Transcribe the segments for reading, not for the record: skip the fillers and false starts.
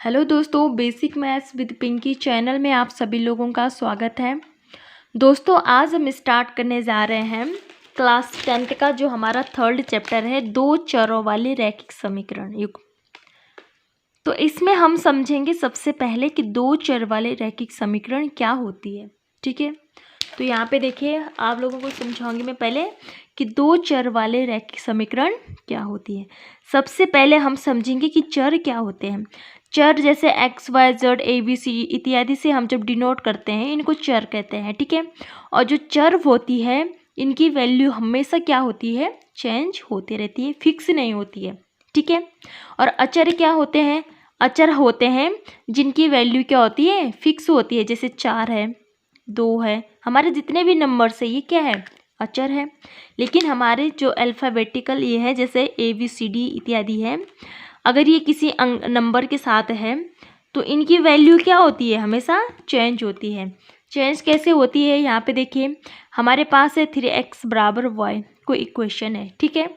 Hello दोस्तों, basic maths with Pinky channel में आप सभी लोगों का स्वागत है। दोस्तों, आज हम स्टार्ट करने जा रहे हैं क्लास 10th का जो हमारा थर्ड चैप्टर है, दो चरों वाले रैखिक समीकरण युग। तो इसमें हम समझेंगे सबसे पहले कि दो चर वाले रैखिक समीकरण क्या होती है। ठीक है, तो यहाँ पे देखिए, आप लोगों को समझाऊंगी मैं पहले कि दो चर वाले रैखिक समीकरण क्या होती है। सबसे पहले हम समझेंगे कि चर क्या होते हैं। चर जैसे x y z a b c इत्यादि से हम जब डिनोट करते हैं, इनको चर कहते हैं। ठीक है, और जो चर होती है इनकी वैल्यू हमेशा क्या होती है, चेंज होती रहती है, फिक्स नहीं होती है। ठीक है, और अचर क्या होते हैं, अचर होते हैं जिनकी वैल्यू क्या होती है, फिक्स होती है। जैसे 4 है, 2 है, हमारे जितने भी नंबर्स है ये क्या है, अचर है। लेकिन हमारे जो अल्फ़ाबेटिकल ये है, जैसे ए बी सी डी इत्यादि है, अगर ये किसी नंबर के साथ है तो इनकी वैल्यू क्या होती है, हमेशा चेंज होती है। चेंज कैसे होती है, यहाँ पे देखिए हमारे पास है 3x बराबर y, कोई इक्वेशन है। ठीक है,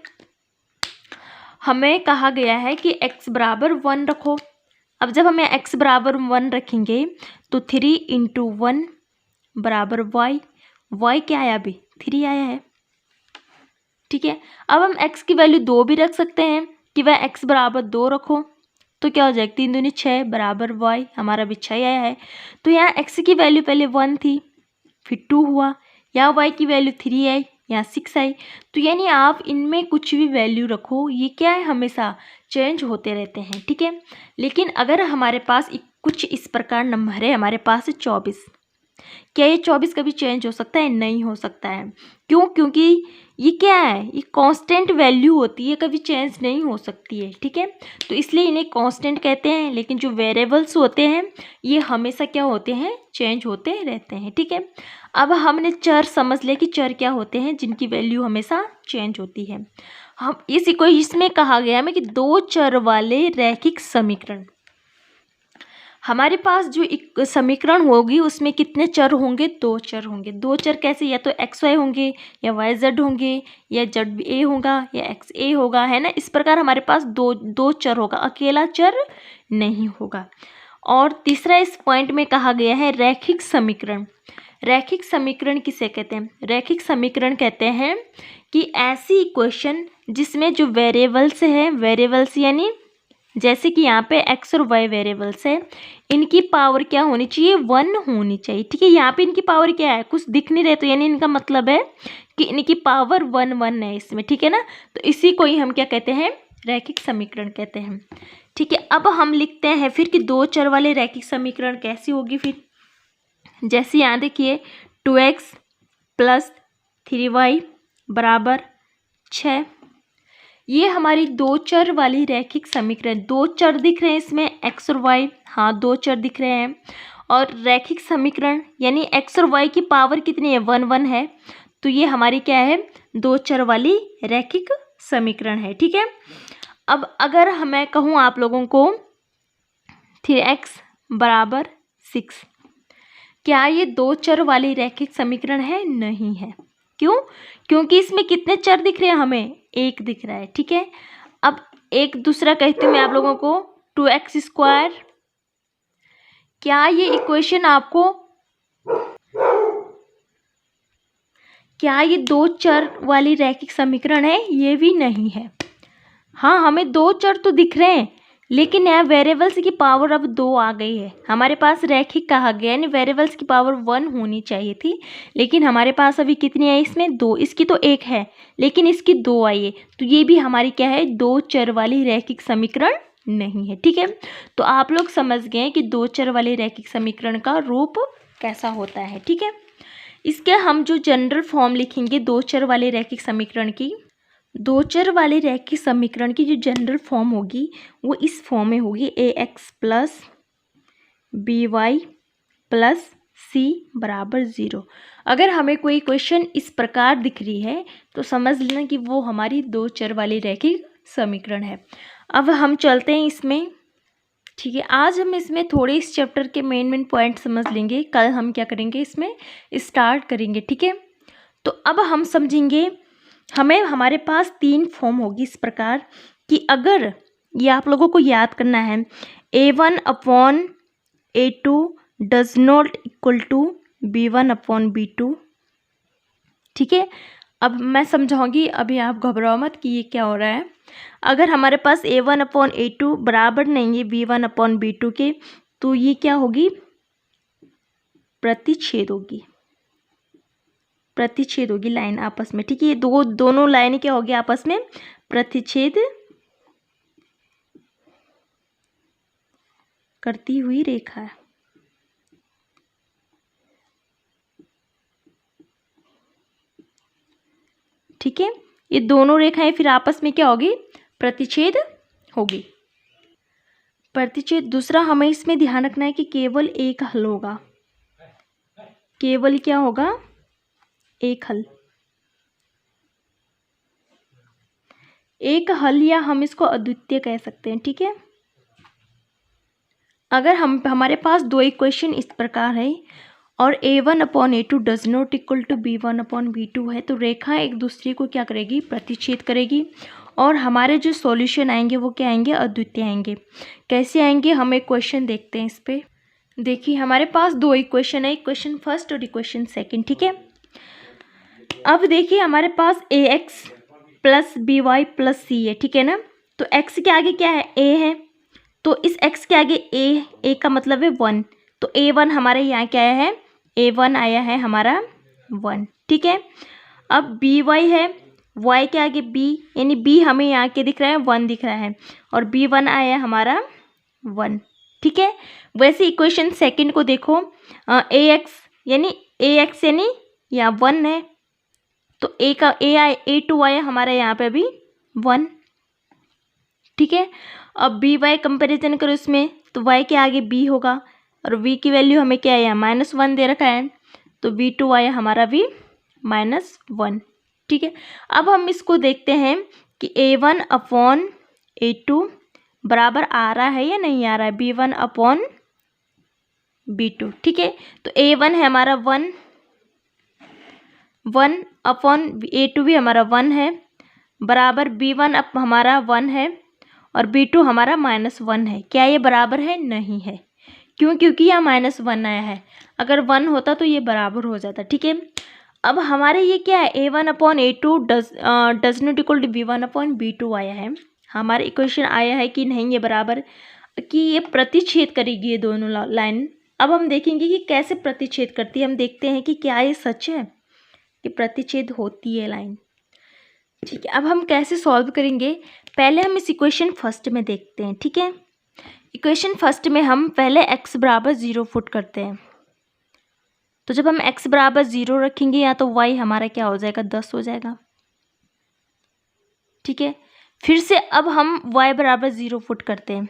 हमें कहा गया है कि x बराबर 1 रखो। अब जब हमें x बराबर 1 रखेंगे तो 3 इंटू 1 बराबर y, y क्या आया, अभी 3 आया है। ठीक है, अब हम x की वैल्यू 2 भी रख सकते हैं कि वह x बराबर 2 रखो, तो क्या हो जाएगा, 3 दूनी 6 बराबर y, हमारा भी 6 आया है। तो यहाँ x की वैल्यू पहले 1 थी, फिर 2 हुआ, यहाँ y की वैल्यू 3 आई, यहाँ 6 आई। तो यानी आप इनमें कुछ भी वैल्यू रखो, ये क्या है, हमेशा चेंज होते रहते हैं। ठीक है, लेकिन अगर हमारे पास कुछ इस प्रकार नंबर है, हमारे पास है 24, क्या ये 24 कभी चेंज हो सकता है, नहीं हो सकता है। क्यों, क्योंकि ये क्या है, ये कांस्टेंट वैल्यू होती है, कभी चेंज नहीं हो सकती है। ठीक है, तो इसलिए इन्हें कांस्टेंट कहते हैं। लेकिन जो वेरिएबल्स होते हैं ये हमेशा क्या होते हैं, चेंज होते रहते हैं। ठीक है, अब हमने चर समझ लिया कि चर क्या होते हैं जिनकी वैल्यू हमेशा चेंज होती है। हम इसी को इसमें कहा गया है कि दो चर वाले रैखिक समीकरण। हमारे पास जो एक समीकरण होगी उसमें कितने चर होंगे, दो चर होंगे। दो चर कैसे, या तो एक्स वाई होंगे, या वाई जेड होंगे, या जेड ए होगा, या एक्स ए होगा, है ना। इस प्रकार हमारे पास दो चर होगा, अकेला चर नहीं होगा। और तीसरा इस पॉइंट में कहा गया है रैखिक समीकरण। रैखिक समीकरण किसे कहते हैं, रैखिक समीकरण कहते हैं कि ऐसी इक्वेशन जिसमें जो वेरिएबल्स है, वेरिएबल्स यानी जैसे कि यहाँ पे x और y वेरिएबल्स है, इनकी पावर क्या होनी चाहिए, 1 होनी चाहिए। ठीक है, यहाँ पे इनकी पावर क्या है, कुछ दिख नहीं रहे, तो यानी इनका मतलब है कि इनकी पावर 1 है इसमें। ठीक है ना, तो इसी को ही हम क्या कहते हैं, रैखिक समीकरण कहते हैं। ठीक है, अब हम लिखते हैं फिर कि दो चर वाले रैखिक समीकरण कैसी होगी। फिर जैसे यहाँ देखिए 2x प्लस 3y बराबर 6, ये हमारी दो चर वाली रैखिक समीकरण। दो चर दिख रहे हैं इसमें, x और y, हाँ दो चर दिख रहे हैं। और रैखिक समीकरण यानी x और y की पावर कितनी है, 1 है। तो ये हमारी क्या है, दो चर वाली रैखिक समीकरण है। ठीक है, अब अगर मैं कहूँ आप लोगों को 3x बराबर 6, क्या ये दो चर वाली रैखिक समीकरण है, नहीं है। क्यों, क्योंकि इसमें कितने चर दिख रहे हैं, हमें एक दिख रहा है। ठीक है, अब एक दूसरा कहती हूँ मैं आप लोगों को, 2x स्क्वायर, क्या ये इक्वेशन आपको, क्या ये दो चर वाली रैखिक समीकरण है, ये भी नहीं है। हाँ, हमें दो चर तो दिख रहे हैं, लेकिन यहाँ वेरिएबल्स की पावर अब 2 आ गई है। हमारे पास रैखिक कहा गया, यानी वेरिएबल्स की पावर 1 होनी चाहिए थी, लेकिन हमारे पास अभी कितनी आई इसमें, 2। इसकी तो 1 है, लेकिन इसकी 2 आई है। तो ये भी हमारी क्या है, दो चर वाली रैखिक समीकरण नहीं है। ठीक है, तो आप लोग समझ गए कि दो चर वाली रैखिक समीकरण का रूप कैसा होता है। ठीक है, इसके हम जो जनरल फॉर्म लिखेंगे दो चर वाले रैखिक समीकरण की, दो चर वाले रैखिक समीकरण की जो जनरल फॉर्म होगी वो इस फॉर्म में होगी, ax plus by plus c बराबर 0। अगर हमें कोई क्वेश्चन इस प्रकार दिख रही है तो समझ लेना कि वो हमारी दो चर वाली रैखिक समीकरण है। अब हम चलते हैं इसमें। ठीक है, आज हम इसमें थोड़े इस चैप्टर के मेन पॉइंट समझ लेंगे, कल हम क्या करेंगे, इसमें स्टार्ट करेंगे। ठीक है, तो अब हम समझेंगे, हमें हमारे पास 3 फॉर्म होगी इस प्रकार कि अगर ये आप लोगों को याद करना है, A1/A2 does not equal to B1/B2। ठीक है, अब मैं समझाऊंगी, अभी आप घबराओ मत कि ये क्या हो रहा है। अगर हमारे पास A1/A2 बराबर नहीं है B1/B2 के, तो ये क्या होगी, प्रतिच्छेद होगी, प्रतिच्छेद होगी लाइन आपस में। ठीक है, ये दोनों लाइन क्या होगी, आपस में प्रतिच्छेद करती हुई रेखा है। ठीक है, ये दोनों रेखाएं फिर आपस में क्या होगी, प्रतिच्छेद होगी। प्रतिच्छेद। दूसरा हमें इसमें ध्यान रखना है कि केवल एक हल होगा, केवल क्या होगा, एक हल। एक हल या हम इसको अद्वितीय कह सकते हैं। ठीक है, अगर हमारे पास दो इक्वेशन इस प्रकार है और A1/A2 does not equal to B1/B2 है, तो रेखा एक दूसरे को क्या करेगी, प्रतिच्छेद करेगी, और हमारे जो सॉल्यूशन आएंगे वो क्या आएंगे, अद्वितीय आएंगे। कैसे आएंगे, हम एक क्वेश्चन देखते हैं इस पे। देखिए हमारे पास दो इक्वेशन है, इक्वेशन फर्स्ट और इक्वेशन सेकंड। ठीक है, अब देखिए हमारे पास AX + BY + C है। ठीक है ना, तो x के आगे क्या है, A है, तो इस x के आगे a का मतलब है 1, तो A1 हमारे यहाँ क्या आया है, A1 आया है हमारा 1। ठीक है, अब BY है, y के आगे b, यानी b हमें यहाँ के दिख रहा है 1 दिख रहा है, और B1 आया हमारा 1। ठीक है, वैसे इक्वेशन सेकंड को देखो, AX यानी यहाँ 1 है, तो A2 आया हमारा यहाँ पे अभी 1। ठीक है, अब BY कंपेरिजन करो इसमें, तो y के आगे b होगा, और v की वैल्यू हमें क्या है, -1 दे रखा है, तो V2 आया हमारा भी -1। ठीक है, अब हम इसको देखते हैं कि A1/A2 बराबर आ रहा है या नहीं आ रहा है B1/B2। ठीक है, तो A1 है हमारा 1, 1/A2 भी हमारा 1 है, बराबर B1 अब हमारा 1 है, और B2 हमारा -1 है। क्या ये बराबर है, नहीं है। क्यों, क्योंकि यहाँ -1 आया है, अगर 1 होता तो ये बराबर हो जाता। ठीक है, अब हमारे ये क्या है, A1/A2 does not equal to B1/B2 आया है, हमारा इक्वेशन आया है कि नहीं ये बराबर, कि ये प्रतिच्छेद करेगी ये दोनों लाइन। अब हम देखेंगे कि कैसे प्रतिच्छेद करती है, हम देखते हैं कि क्या ये सच है कि प्रतिच्छेद होती है लाइन। ठीक है, अब हम कैसे सॉल्व करेंगे, पहले हम इस इक्वेशन फर्स्ट में देखते हैं। ठीक है, इक्वेशन फर्स्ट में हम पहले x = 0 पुट करते हैं, तो जब हम x = 0 रखेंगे या तो y हमारा क्या हो जाएगा, 10 हो जाएगा। ठीक है, फिर से अब हम y = 0 पुट करते हैं,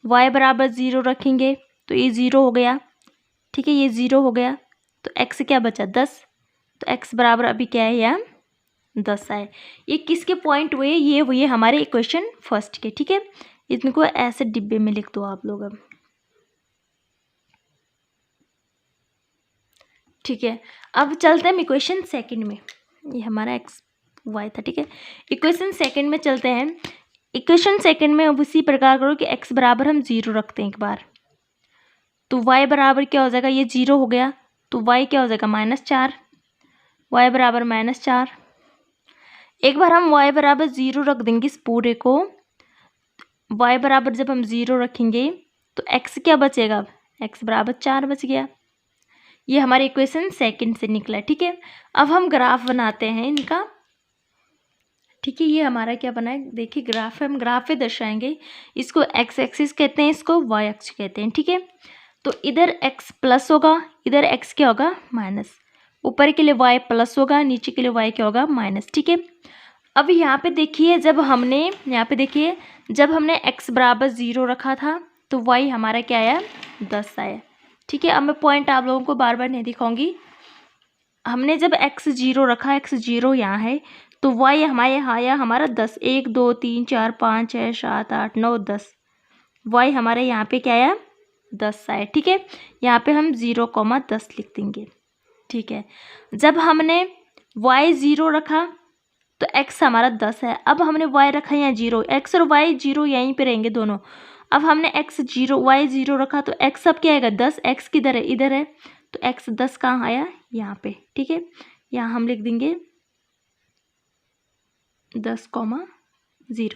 y = 0 रखेंगे तो ये 0 हो गया। ठीक है, ये 0 हो गया, तो x क्या बचा, 10, तो x बराबर अभी क्या है, यहाँ 10 आए। ये किसके पॉइंट हुए, ये हुए हमारे इक्वेशन फर्स्ट के। ठीक है, इनको ऐसे डिब्बे में लिख दो आप लोग अब। ठीक है, अब चलते हैं इक्वेशन सेकंड में, ये हमारा x y था। ठीक है, इक्वेशन सेकंड में चलते हैं। इक्वेशन सेकंड में अब उसी प्रकार करो कि x बराबर हम 0 रखते हैं एक बार, तो y बराबर क्या हो जाएगा, ये 0 हो गया, तो y क्या हो जाएगा, -4, y बराबर -4। एक बार हम y बराबर 0 रख देंगे इस पूरे को, y बराबर जब हम 0 रखेंगे तो x क्या बचेगा, अब x बराबर 4 बच गया। ये हमारे इक्वेशन सेकंड से निकला। ठीक है, अब हम ग्राफ बनाते हैं इनका। ठीक है, ये हमारा क्या बना है, देखिए ग्राफ है, हम ग्राफ पे दर्शाएंगे, इसको x एक्सिस कहते हैं, इसको y एक्सिस कहते हैं। ठीक है, तो इधर x प्लस होगा, इधर x क्या होगा, माइनस, ऊपर के लिए y प्लस होगा, नीचे के लिए y क्या होगा, माइनस। ठीक है, अब यहाँ पे देखिए जब हमने x बराबर 0 रखा था तो y हमारा क्या आया, 10 आया। ठीक है, अब मैं पॉइंट आप लोगों को बार बार नहीं दिखाऊंगी, हमने जब x 0 रखा, x 0 यहाँ है, तो y हमारे यहाँ आया हमारा 10, 1 2 3 4 5 6 7 8 9 10, y हमारे यहाँ पे क्या आया, 10 आया। ठीक है, यहाँ पे हम 0,10 लिख देंगे। ठीक है, जब हमने y 0 रखा तो x हमारा 10 है, अब हमने y रखा यहाँ 0, x और y 0 यहीं पे रहेंगे दोनों, अब हमने x 0 y 0 रखा तो x अब क्या आएगा 10, x किधर है, इधर है, तो x 10 कहाँ आया, यहाँ पे। ठीक है, यहाँ हम लिख देंगे 10,0।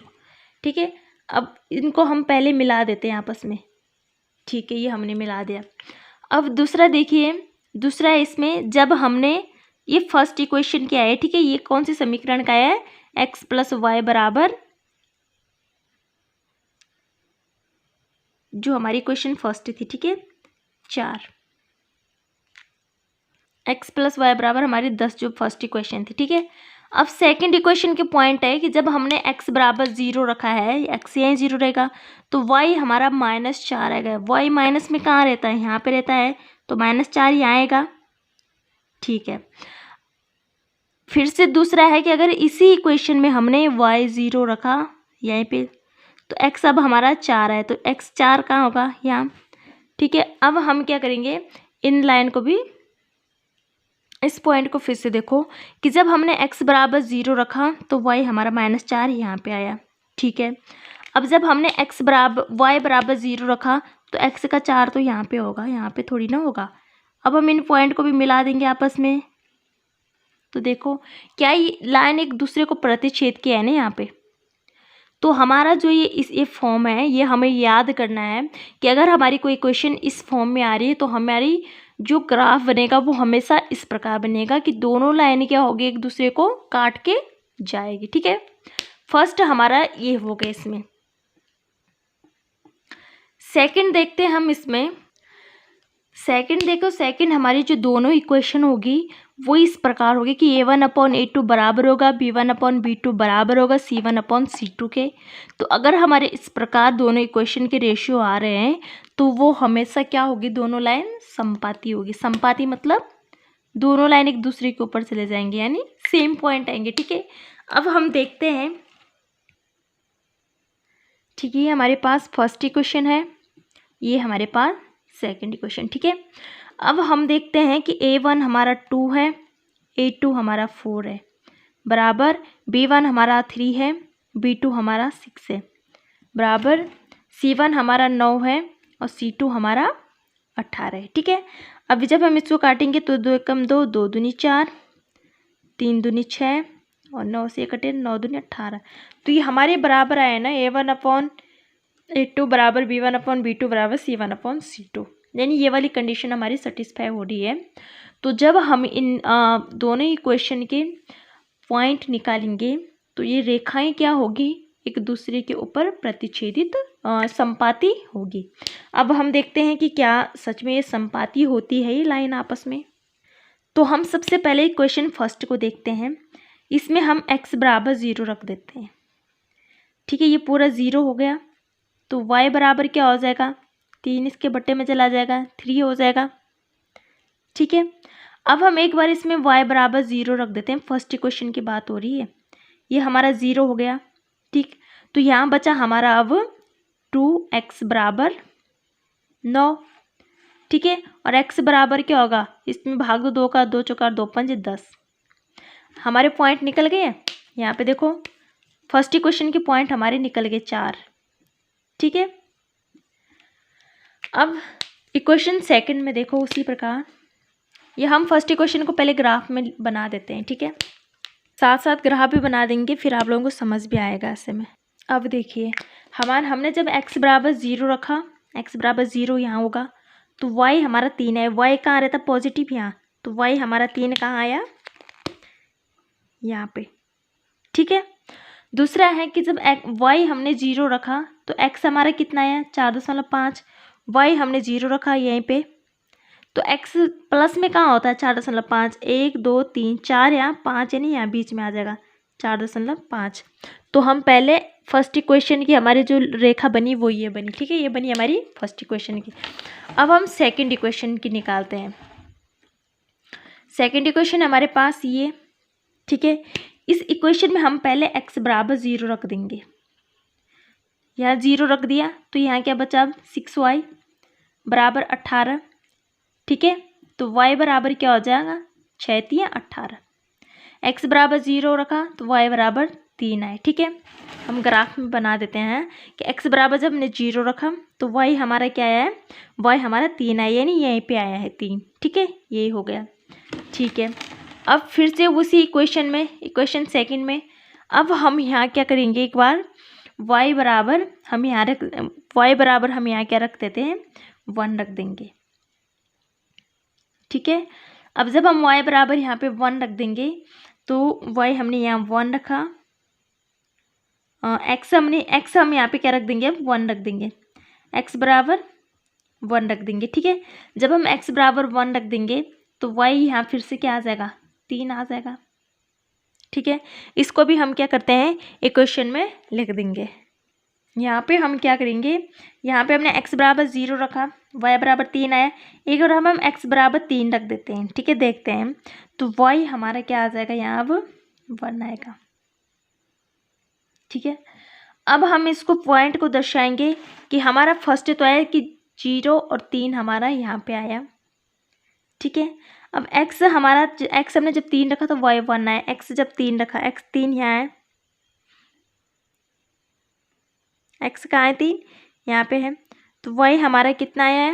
ठीक है, अब इनको हम पहले मिला देते हैं आपस में। ठीक है, ये हमने मिला दिया। अब दूसरा देखिए, दूसरा इसमें जब हमने ये फर्स्ट इक्वेशन क्या है, ठीक है, ये कौन सी समीकरण का है, x प्लस वाई बराबर, जो हमारी इक्वेशन फर्स्ट थी, ठीक है, 4, x प्लस वाई बराबर हमारी 10 जो फर्स्ट इक्वेशन थी। ठीक है, अब सेकंड इक्वेशन के पॉइंट है कि जब हमने x बराबर 0 रखा है, x यहीं 0 रहेगा, तो y हमारा -4 आएगा। y माइनस में कहाँ रहता है, यहाँ पे रहता है, तो -4 यहाँ आएगा। ठीक है, फिर से दूसरा है कि अगर इसी इक्वेशन में हमने y 0 रखा यहीं पे, तो x अब हमारा 4 है, तो x 4 कहाँ होगा, यहाँ। ठीक है, अब हम क्या करेंगे, इन लाइन को भी, इस पॉइंट को फिर से देखो कि जब हमने x बराबर 0 रखा तो y हमारा -4 यहाँ पे आया। ठीक है, अब जब हमने y बराबर 0 रखा तो x का 4 तो यहाँ पे होगा, यहाँ पे थोड़ी ना होगा। अब हम इन पॉइंट को भी मिला देंगे आपस में, तो देखो क्या ये लाइन एक दूसरे को प्रतिच्छेद किया है ना यहाँ पे। तो हमारा जो ये फॉर्म है, ये हमें याद करना है कि अगर हमारी कोई इक्वेशन इस फॉर्म में आ रही है तो हमारी जो ग्राफ बनेगा वो हमेशा इस प्रकार बनेगा कि दोनों लाइन क्या होगी, एक दूसरे को काट के जाएगी। ठीक है, फर्स्ट हमारा ये हो गया। इसमें सेकंड देखते हैं हम। इसमें सेकंड देखो, सेकंड हमारी जो दोनों इक्वेशन होगी वो इस प्रकार होगी कि a1/a2 बराबर होगा b1/b2 बराबर होगा c1/c2 के। तो अगर हमारे इस प्रकार दोनों इक्वेशन के रेशियो आ रहे हैं तो वो हमेशा क्या होगी, दोनों लाइन समपाती होगी। समपाती मतलब दोनों लाइन एक दूसरे के ऊपर चले जाएंगे, यानी सेम पॉइंट आएंगे। ठीक है, अब हम देखते हैं। ठीक है, हमारे पास फर्स्ट इक्वेशन है, ये हमारे पास सेकंड इक्वेशन। ठीक है, अब हम देखते हैं कि a1 हमारा 2 है, a2 हमारा 4 है, बराबर b1 हमारा 3 है, b2 हमारा 6 है, बराबर c1 हमारा 9 है और c2 हमारा 18 है। ठीक है, अब जब हम इसको काटेंगे तो 2 एकम 2, 2 दूनी 4, 3 दूनी 6 और 9 से कटे 9 दूनी 18। तो ये हमारे बराबर आया ना, a1/a2 बराबर b1/b2 बराबर c1/c2, यानी ये वाली कंडीशन हमारी सेटिस्फाई हो रही है। तो जब हम इन दोनों इक्वेशन के पॉइंट निकालेंगे तो ये रेखाएं क्या होगी, एक दूसरे के ऊपर प्रतिच्छेदित समपाती होगी। अब हम देखते हैं कि क्या सच में ये समपाती होती है ये लाइन आपस में। तो हम सबसे पहले इक्वेशन फर्स्ट को देखते हैं। इसमें हम x बराबर 0 रख देते हैं। ठीक है, ये पूरा 0 हो गया, तो y बराबर क्या हो जाएगा, 3 इसके बट्टे में चला जाएगा, 3 हो जाएगा। ठीक है, अब हम एक बार इसमें y बराबर 0 रख देते हैं। फर्स्ट इक्वेशन की बात हो रही है, ये हमारा 0 हो गया। ठीक, तो यहाँ बचा हमारा अब 2x बराबर 9। ठीक है, और x बराबर क्या होगा, इसमें भाग दो 2 का, 2 चौका 2 पंजे 10। हमारे पॉइंट निकल गए। यहाँ पे देखो फर्स्ट इक्वेशन के पॉइंट हमारे निकल गए 4। ठीक है, अब इक्वेशन सेकंड में देखो उसी प्रकार ये हम फर्स्ट इक्वेशन को पहले ग्राफ में बना देते हैं। ठीक है, साथ साथ ग्राफ भी बना देंगे, फिर आप लोगों को समझ भी आएगा ऐसे में। अब देखिए हमने जब x बराबर 0 रखा, x बराबर 0 यहाँ होगा, तो y हमारा 3 है। y कहाँ रहता, पॉजिटिव यहाँ, तो y हमारा 3 कहाँ आया, यहाँ पे। ठीक है, दूसरा है कि जब y हमने 0 रखा तो x हमारा कितना आया, 4.5। y हमने 0 रखा यहीं पे, तो x प्लस में कहाँ होता है, 4.5। 1 2 3 4, यहाँ 5 यानी यहाँ बीच में आ जाएगा 4.5। तो हम पहले फर्स्ट इक्वेशन की हमारी जो रेखा बनी वो ये बनी। ठीक है, ये बनी हमारी फर्स्ट इक्वेशन की। अब हम सेकंड इक्वेशन की निकालते हैं। सेकंड इक्वेशन हमारे पास ये। ठीक है, इस इक्वेशन में हम पहले x बराबर 0 रख देंगे। यहाँ 0 रख दिया तो यहाँ क्या बचा, 6y बराबर 18। ठीक है, तो y बराबर क्या हो जाएगा, 6 × 18। x बराबर 0 रखा तो y बराबर 3 आए। ठीक है, हम ग्राफ में बना देते हैं कि x बराबर जब हमने 0 रखा तो y हमारा क्या आया है, y हमारा 3 आया, यानी यहीं पे आया है 3। ठीक है, यही हो गया। ठीक है, अब फिर से उसी इक्वेशन में, इक्वेशन सेकंड में अब हम यहाँ क्या करेंगे, एक बार y बराबर हम यहाँ क्या रख देते हैं, 1 रख देंगे। ठीक है, अब जब हम y बराबर यहाँ पे 1 रख देंगे तो y हमने यहाँ 1 रखा, x हम यहाँ पे क्या रख देंगे, अब 1 रख देंगे, x बराबर 1 रख देंगे। ठीक है, जब हम x बराबर 1 रख देंगे तो y यहाँ फिर से क्या आ जाएगा, 3 आ जाएगा। ठीक है, इसको भी हम क्या करते हैं, इक्वेशन में लिख देंगे। यहाँ पे हम क्या करेंगे, यहाँ पे हमने x बराबर 0 रखा, y बराबर 3 आया, एक बार हम x बराबर 3 रख देते हैं। ठीक है, देखते हैं तो y हमारा क्या आ जाएगा, यहाँ अब 1 आएगा। ठीक है, अब हम इसको पॉइंट को दर्शाएंगे कि हमारा फर्स्ट तो है कि 0 और 3 हमारा यहाँ पे आया। ठीक है, अब x हमारा, x हमने जब 3 रखा तो y 1 आया, x जब 3 रखा, x 3 यहाँ है, x कहाँ है, 3 यहाँ पे है, तो y हमारा कितना आया है,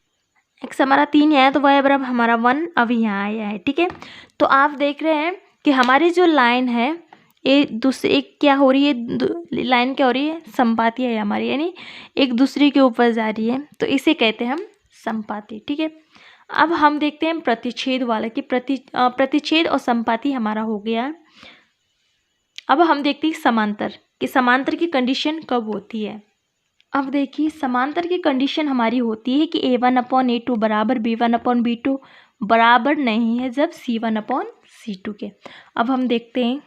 x हमारा 3 आया तो y बराबर हमारा 1 अभी यहाँ आया है। ठीक है, तो आप देख रहे हैं कि हमारी जो लाइन है एक क्या हो रही है, लाइन क्या हो रही है, समपाती है हमारी, यानी एक दूसरे के ऊपर जा रही है, तो इसे कहते हैं हम समपाती। ठीक है, अब हम देखते हैं प्रतिच्छेद वाला कि प्रतिच्छेद और समपाती हमारा हो गया। अब हम देखते हैं समांतर कि समांतर की कंडीशन कब होती है। अब देखिए, समांतर की कंडीशन हमारी होती है कि a1/a2 बराबर b1/b2 बराबर नहीं है जब c1/c2 के। अब हम देखते हैं,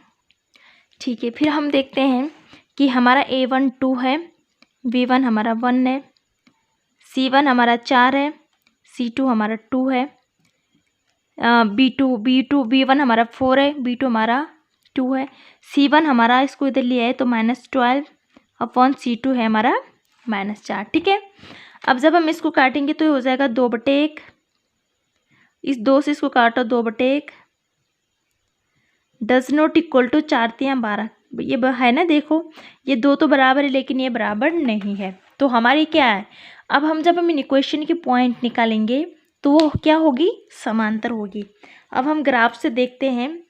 ठीक है, फिर हम देखते हैं कि हमारा a1 2 है, b1 हमारा 1 है, c1 हमारा 4 है, c2 हमारा 2 है, b1 हमारा 4 है, b2 हमारा 2 है, c1 हमारा, इसको इधर लिया है तो -12/c2 है हमारा -4। ठीक है, अब जब हम इसको काटेंगे तो ये हो जाएगा 2/1, इस 2 से इसको काटो 2/1, डज नॉट इक्वल टू 4 3 12, ये है ना, देखो ये 2 तो बराबर है लेकिन ये बराबर नहीं है, तो हमारी क्या है, अब हम जब हम इन इक्वेशन की पॉइंट निकालेंगे तो वो क्या होगी, समांतर होगी। अब हम ग्राफ से देखते हैं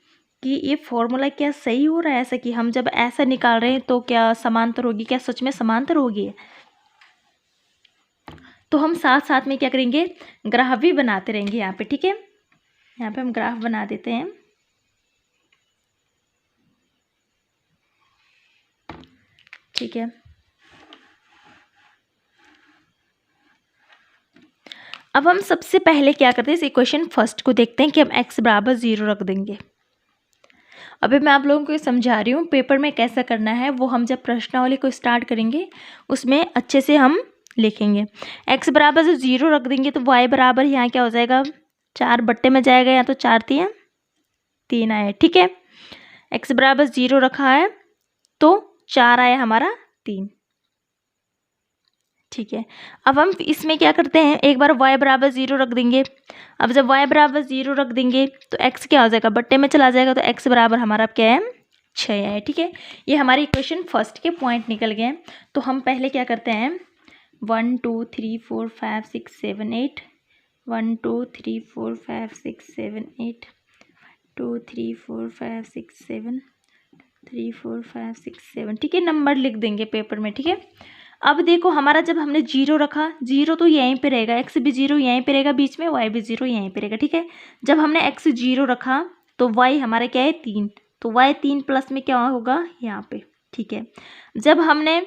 कि ये फॉर्मूला क्या सही हो रहा है, ऐसा कि हम जब ऐसा निकाल रहे हैं तो क्या समांतर होगी, क्या सच में समांतर होगी। तो हम साथ साथ में क्या करेंगे, ग्राफ भी बनाते रहेंगे यहाँ पे। ठीक है, यहाँ पे हम ग्राफ बना देते हैं। ठीक है, अब हम सबसे पहले क्या करते हैं, इस इक्वेशन फर्स्ट को देखते हैं कि हम x बराबर 0 रख देंगे। अभी मैं आप लोगों को समझा रही हूँ पेपर में कैसा करना है, वो हम जब प्रश्नावली को स्टार्ट करेंगे उसमें अच्छे से हम लिखेंगे। x बराबर जब 0 रख देंगे तो y बराबर यहाँ क्या हो जाएगा, 4 बट्टे में जाएगा, या तो 4 3 आया। ठीक है, x बराबर 0 रखा है तो 4 आया हमारा 3। ठीक है, अब हम इसमें क्या करते हैं, एक बार y बराबर 0 रख देंगे। अब जब y बराबर 0 रख देंगे तो x क्या हो जाएगा, बट्टे में चला जाएगा, तो x बराबर हमारा क्या है, 6 है। ठीक है, ये हमारी इक्वेशन फर्स्ट के पॉइंट निकल गए। तो हम पहले क्या करते हैं, 1 2 3 4 5 6 7 8, 1 2 3 4 5 6 7 8, 2 3 4 5 6 7, 3 4 5 6 7। ठीक है, नंबर लिख देंगे पेपर में। ठीक है, अब देखो हमारा जब हमने 0 रखा, 0 तो यहीं पे रहेगा, x भी 0 यहीं पे रहेगा बीच में, y भी 0 यहीं पे रहेगा। ठीक है, जब हमने x 0 रखा तो y हमारा क्या है, 3, तो y 3 प्लस में क्या होगा यहाँ पे। ठीक है, जब हमने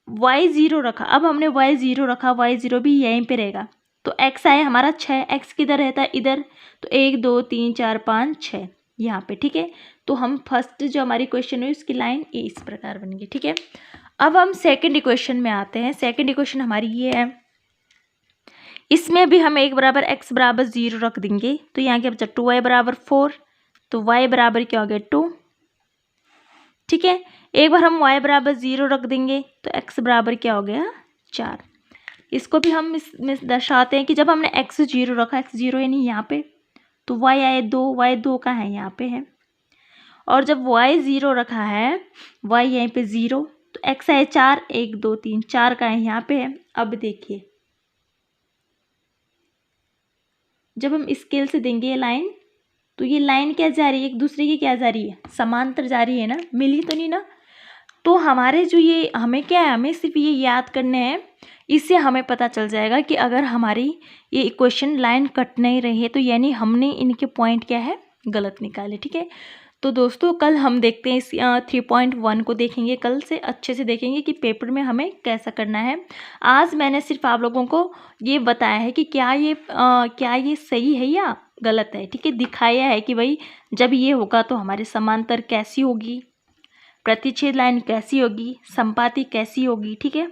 y 0 रखा, अब हमने y 0 रखा, y 0 भी यहीं पे रहेगा, तो x आया हमारा 6, x किधर रहता है, इधर, तो 1 2 3 4 5 6 यहाँ पे। ठीक है, तो हम फर्स्ट जो हमारी क्वेश्चन हुई उसकी लाइन ए इस प्रकार बनेगी। ठीक है, अब हम सेकंड इक्वेशन में आते हैं। सेकंड इक्वेशन हमारी ये है, इसमें भी हम एक बराबर x बराबर 0 रख देंगे, तो यहाँ क्या बचा, 2y बराबर 4, तो y बराबर क्या हो गया, 2। ठीक है, एक बार हम y बराबर 0 रख देंगे तो x बराबर क्या हो गया, 4। इसको भी हम इसमें दर्शाते हैं कि जब हमने x 0 रखा, x 0 यानी यहाँ पे, तो y आए 2, y 2 का है यहाँ पे है, और जब y 0 रखा है, y यहीं पे 0, तो x है 4, 1 2 3 4 का है यहाँ पे है। अब देखिए जब हम स्केल से देंगे ये लाइन, तो ये लाइन क्या जा रही है, एक दूसरे की क्या जा रही है, समांतर जा रही है ना, मिली तो नहीं ना। तो हमारे जो ये हमें क्या है, हमें सिर्फ ये याद करने हैं, इससे हमें पता चल जाएगा कि अगर हमारी ये इक्वेशन लाइन कट नहीं रही है तो यानी हमने इनके पॉइंट क्या है, गलत निकाले। ठीक है, तो दोस्तों कल हम देखते हैं इस 3.1 को देखेंगे, कल से अच्छे से देखेंगे कि पेपर में हमें कैसा करना है। आज मैंने सिर्फ आप लोगों को ये बताया है कि क्या ये सही है या गलत है। ठीक है, दिखाया है कि भाई जब ये होगा तो हमारे समांतर कैसी होगी, प्रतिच्छेद लाइन कैसी होगी, संपाती कैसी होगी। ठीक है।